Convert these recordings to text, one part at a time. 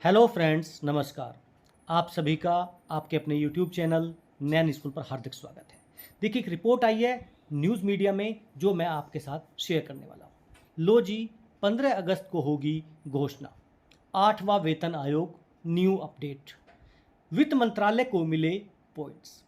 Hello friends, नमस्कार। आप सभी का आपके अपने यूट्यूब चैनल नैन स्कूल पर हार्दिक स्वागत है। देखिए, एक रिपोर्ट आई है न्यूज़ मीडिया में जो मैं आपके साथ शेयर करने वाला हूँ। लो जी, 15 अगस्त को होगी घोषणा। 8वां वेतन आयोग न्यू अपडेट। वित्त मंत्रालय को मिले पॉइंट्स।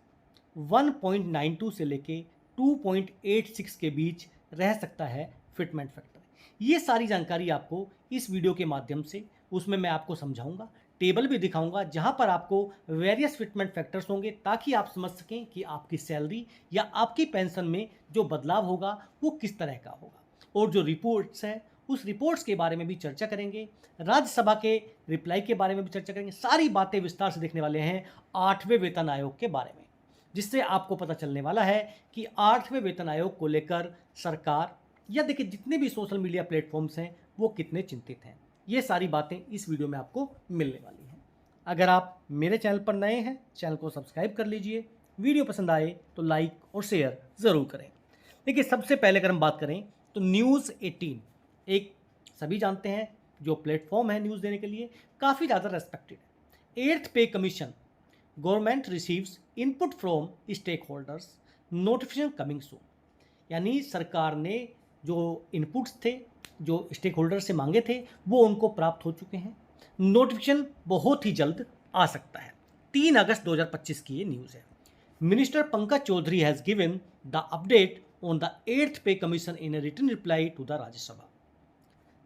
1.92 से लेके 2.86 के बीच रह सकता है फिटमेंट फैक्टर। ये सारी जानकारी आपको इस वीडियो के माध्यम से उसमें मैं आपको समझाऊंगा, टेबल भी दिखाऊंगा जहां पर आपको वेरियस फिटमेंट फैक्टर्स होंगे ताकि आप समझ सकें कि आपकी सैलरी या आपकी पेंशन में जो बदलाव होगा वो किस तरह का होगा। और जो रिपोर्ट्स हैं उस रिपोर्ट्स के बारे में भी चर्चा करेंगे, राज्यसभा के रिप्लाई के बारे में भी चर्चा करेंगे। सारी बातें विस्तार से देखने वाले हैं 8वें वेतन आयोग के बारे में, जिससे आपको पता चलने वाला है कि 8वें वेतन आयोग को लेकर सरकार या देखिए जितने भी सोशल मीडिया प्लेटफॉर्म्स हैं वो कितने चिंतित हैं। ये सारी बातें इस वीडियो में आपको मिलने वाली हैं। अगर आप मेरे चैनल पर नए हैं, चैनल को सब्सक्राइब कर लीजिए। वीडियो पसंद आए तो लाइक और शेयर ज़रूर करें। देखिए, सबसे पहले अगर हम बात करें तो न्यूज़ 18 एक सभी जानते हैं जो प्लेटफॉर्म है न्यूज़ देने के लिए, काफ़ी ज़्यादा रेस्पेक्टेड है। 8th pay commission, government receives input from stakeholders, notification coming soon. यानी सरकार ने जो इनपुट्स थे, जो स्टेक होल्डर से मांगे थे, वो उनको प्राप्त हो चुके हैं। नोटिफिकेशन बहुत ही जल्द आ सकता है। 3 अगस्त 2025 की ये न्यूज़ है। Minister Pankaj Chaudhary has given the update on the 8th pay commission in a written reply to the Rajya Sabha.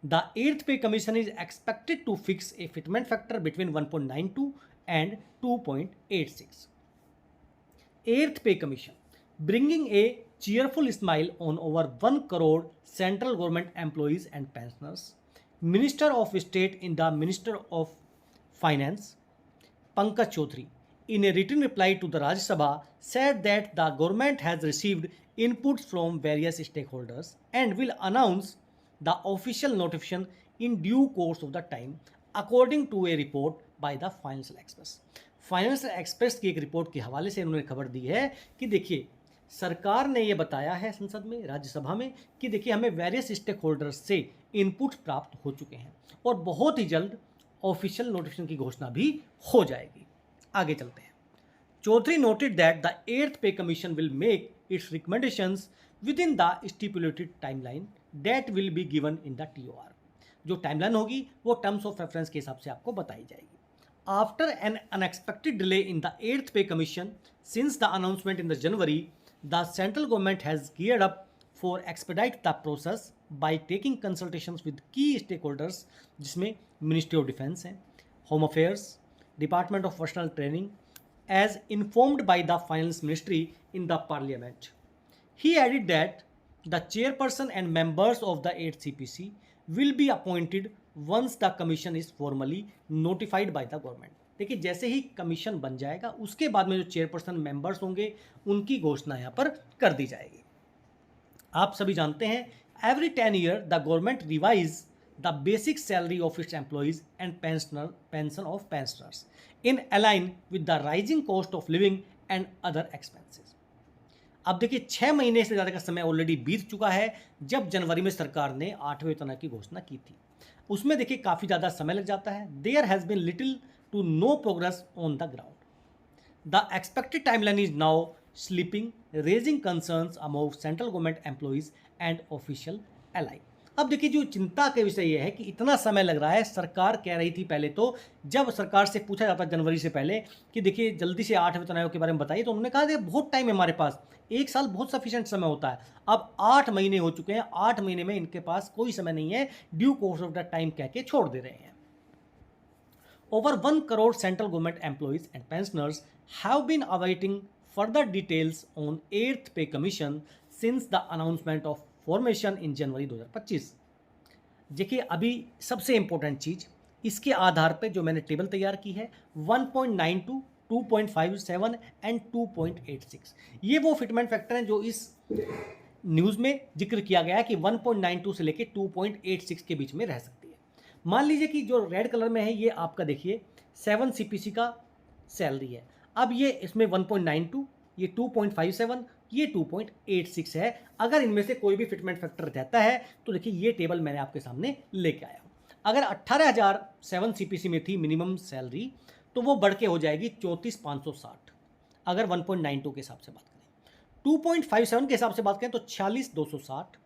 The 8th pay commission is expected to fix a fitment factor between 1.92 and 2.86. 8th pay commission, bringing a cheerful smile on over 1 crore central government employees and pensioners. Minister of State in the Minister of Finance, Pankaj Chaudhary, in a written reply to the Rajya Sabha, said that the government has received inputs from various stakeholders and will announce the official notification in due course of the time, according to a report by the Financial Express. Financial express की एक report के हवाले से उन्होंने खबर दी है कि देखिए, सरकार ने ये बताया है संसद में, राज्यसभा में, कि देखिए हमें वेरियस स्टेक होल्डर्स से इनपुट प्राप्त हो चुके हैं और बहुत ही जल्द ऑफिशियल नोटिफिकेशन की घोषणा भी हो जाएगी। आगे चलते हैं। Chaudhary noted that the 8th Pay Commission will make its recommendations within the stipulated timeline that will be given in the TOR. जो टाइमलाइन होगी वो टर्म्स ऑफ रेफरेंस के हिसाब से आपको बताई जाएगी। After an unexpected delay in the 8th Pay Commission since the announcement in the January, the central government has geared up for expedite the process by taking consultations with key stakeholders, जिसमें Ministry of Defense है, Home Affairs, Department of Professional Training, as informed by the Finance Ministry in the Parliament. He added that the chairperson and members of the 8th CPC will be appointed once the commission is formally notified by the government. देखिए, जैसे ही commission बन जाएगा उसके बाद में जो chairperson members होंगे उनकी घोषणा यहाँ पर कर दी जाएगी। आप सभी जानते हैं every 10 year the government revise the basic salary of its employees and pension of pensioners in align with the rising cost of living and other expenses. अब देखिए, 6 महीने से ज़्यादा का समय ऑलरेडी बीत चुका है जब जनवरी में सरकार ने 8वें वेतन की घोषणा की थी। उसमें देखिए काफ़ी ज़्यादा समय लग जाता है। There has been little to no progress on the ground. The expected timeline is now slipping, raising concerns among central government employees and official alike. अब देखिए, जो चिंता का विषय यह है कि इतना समय लग रहा है। सरकार कह रही थी पहले, तो जब सरकार से पूछा जाता जनवरी से पहले कि देखिए जल्दी से 8 वेतन आयोग के बारे में बताइए, तो उन्होंने कहा कि बहुत टाइम है हमारे पास, 1 साल बहुत सफिशिएंट समय होता है। अब 8 महीने हो चुके हैं, 8 महीने में इनके पास कोई समय नहीं है, due course of the time कह के छोड़ दे रहे हैं। Over 1 crore central government employees and pensioners have been awaiting further details on 8th Pay Commission since the announcement of formation in January 2025। देखिए, अभी सबसे इम्पोर्टेंट चीज़, इसके आधार पे जो मैंने टेबल तैयार की है 1.92, 2.57 एंड 2.86, ये वो फिटमेंट फैक्टर हैं जो इस न्यूज़ में जिक्र किया गया है कि 1.92 से लेके 2.86 के बीच में रह सकती है। मान लीजिए कि जो रेड कलर में है ये आपका देखिए 7 CPC का सैलरी है। अब ये इसमें 1.92, ये 2.57, ये 2.86 है। अगर इनमें से कोई भी फिटमेंट फैक्टर रहता है तो देखिए ये टेबल मैंने आपके सामने लेके आया हूँ। अगर 18,007 सीपीसी में थी मिनिमम सैलरी, तो वो बढ़ के हो जाएगी 34,560 अगर 1.92 के हिसाब से बात करें। 2.57 के हिसाब से बात करें तो 46,260,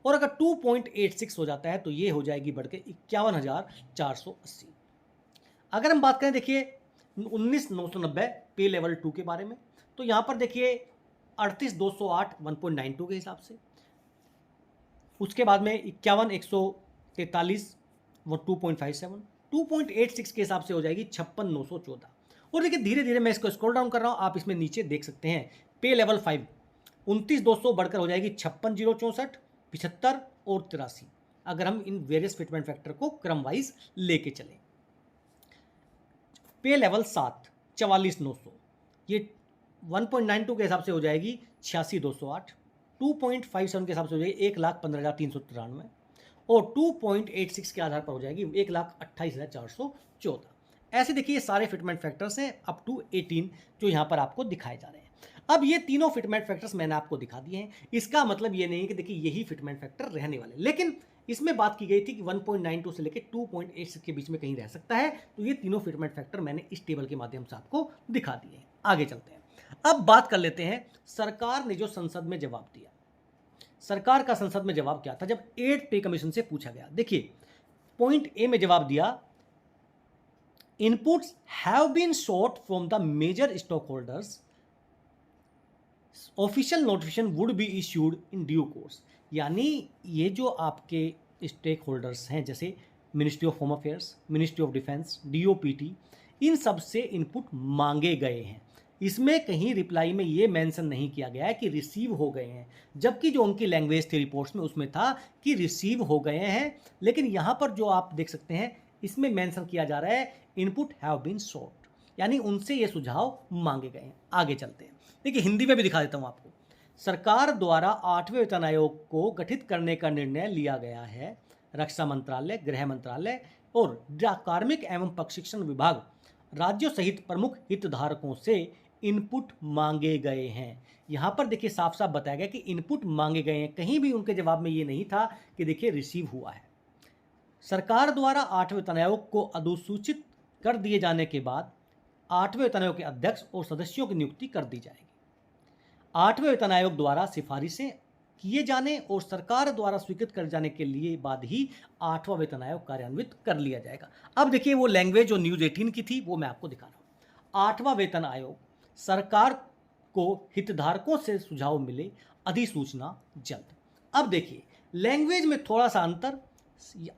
और अगर 2.86 हो जाता है तो ये हो जाएगी बढ़ के 51,480। अगर हम बात करें देखिए 19,990 पे लेवल 2 के बारे में, तो यहाँ पर देखिए 38,208 1.92 के हिसाब से, उसके बाद में 51,143 वो 2.57, 2.86 के हिसाब से हो जाएगी 56,914। और देखिए धीरे धीरे मैं इसको स्क्रॉल डाउन कर रहा हूँ, आप इसमें नीचे देख सकते हैं पे लेवल 5 29,200 बढ़कर हो जाएगी 56,064, 75 और 83, अगर हम इन वेरियस फिटमेंट फैक्टर को क्रम वाइज लेके चलें। पे लेवल 7 44,900, ये 1.92 के हिसाब से हो जाएगी 86,208, 2.57 के हिसाब से हो जाएगी 1,15,393, और 2.86 के आधार पर हो जाएगी 1,28,414। ऐसे देखिए ये सारे फिटमेंट फैक्टर्स हैं अप टू 18 जो यहाँ पर आपको दिखाए जा रहे हैं। अब ये तीनों फिटमेंट फैक्टर्स मैंने आपको दिखा दिए हैं, इसका मतलब ये नहीं है कि देखिए यही फिटमेंट फैक्टर रहने वाले, लेकिन इसमें बात की गई थी कि 1.92 से लेकर 2.86 के बीच में कहीं रह सकता है, तो ये तीनों फिटमेंट फैक्टर मैंने इस टेबल के माध्यम से आपको दिखा दिए हैं। आगे चलते हैं, अब बात कर लेते हैं सरकार ने जो संसद में जवाब दिया। सरकार का संसद में जवाब क्या था जब 8 पे कमीशन से पूछा गया। देखिए पॉइंट ए में जवाब दिया, inputs have been sought from the major stockholders, official notification would be issued in due course. यानी ये जो आपके स्टेक होल्डर्स हैं जैसे ministry of home affairs, ministry of defence, DoPT, इन सब से इनपुट मांगे गए हैं। इसमें कहीं रिप्लाई में ये मेंशन नहीं किया गया है कि रिसीव हो गए हैं, जबकि जो उनकी लैंग्वेज थी रिपोर्ट्स में उसमें था कि रिसीव हो गए हैं, लेकिन यहाँ पर जो आप देख सकते हैं इसमें मेंशन किया जा रहा है इनपुट हैव बीन sought, यानी उनसे ये सुझाव मांगे गए हैं। आगे चलते हैं, देखिए हिंदी में भी दिखा देता हूँ आपको। सरकार द्वारा 8वें वेतन आयोग को गठित करने का निर्णय लिया गया है। रक्षा मंत्रालय, गृह मंत्रालय और कार्मिक एवं प्रशिक्षण विभाग राज्यों सहित प्रमुख हितधारकों से इनपुट मांगे गए हैं। यहाँ पर देखिए साफ साफ बताया गया कि इनपुट मांगे गए हैं, कहीं भी उनके जवाब में ये नहीं था कि देखिए रिसीव हुआ है। सरकार द्वारा 8वें वेतन आयोग को अधिसूचित कर दिए जाने के बाद 8वें वेतन आयोग के अध्यक्ष और सदस्यों की नियुक्ति कर दी जाएगी। 8वें वेतन आयोग द्वारा सिफारिशें किए जाने और सरकार द्वारा स्वीकृत कर जाने के लिए बाद ही 8वां वेतन आयोग कार्यान्वित कर लिया जाएगा। अब देखिए वो लैंग्वेज जो न्यूज़ 18 की थी वो मैं आपको दिखा रहा हूँ। 8वां वेतन आयोग, सरकार को हितधारकों से सुझाव मिले, अधिसूचना जल्द। अब देखिए लैंग्वेज में थोड़ा सा अंतर,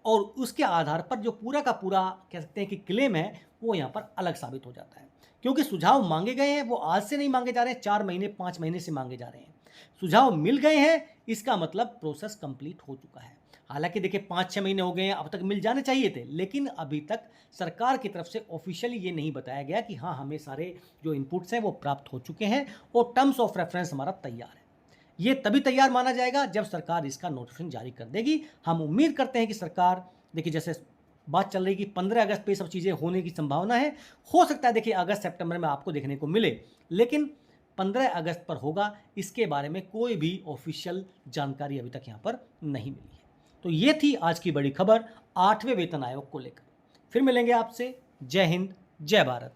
और उसके आधार पर जो पूरा का पूरा कह सकते हैं कि क्लेम है वो यहाँ पर अलग साबित हो जाता है, क्योंकि सुझाव मांगे गए हैं वो आज से नहीं मांगे जा रहे हैं, 4 महीने 5 महीने से मांगे जा रहे हैं। सुझाव मिल गए हैं, इसका मतलब प्रोसेस कंप्लीट हो चुका है। हालांकि देखिए 5-6 महीने हो गए हैं, अब तक मिल जाने चाहिए थे, लेकिन अभी तक सरकार की तरफ से ऑफिशियली ये नहीं बताया गया कि हाँ हमें सारे जो इनपुट्स हैं वो प्राप्त हो चुके हैं और टर्म्स ऑफ रेफरेंस हमारा तैयार है। ये तभी तैयार माना जाएगा जब सरकार इसका नोटिफिकेशन जारी कर देगी। हम उम्मीद करते हैं कि सरकार, देखिए जैसे बात चल रही कि 15 अगस्त पे सब चीज़ें होने की संभावना है, हो सकता है देखिए अगस्त सितंबर में आपको देखने को मिले, लेकिन 15 अगस्त पर होगा, इसके बारे में कोई भी ऑफिशियल जानकारी अभी तक यहाँ पर नहीं मिली है। तो ये थी आज की बड़ी खबर 8वें वेतन आयोग को लेकर। फिर मिलेंगे आपसे। जय हिंद, जय भारत।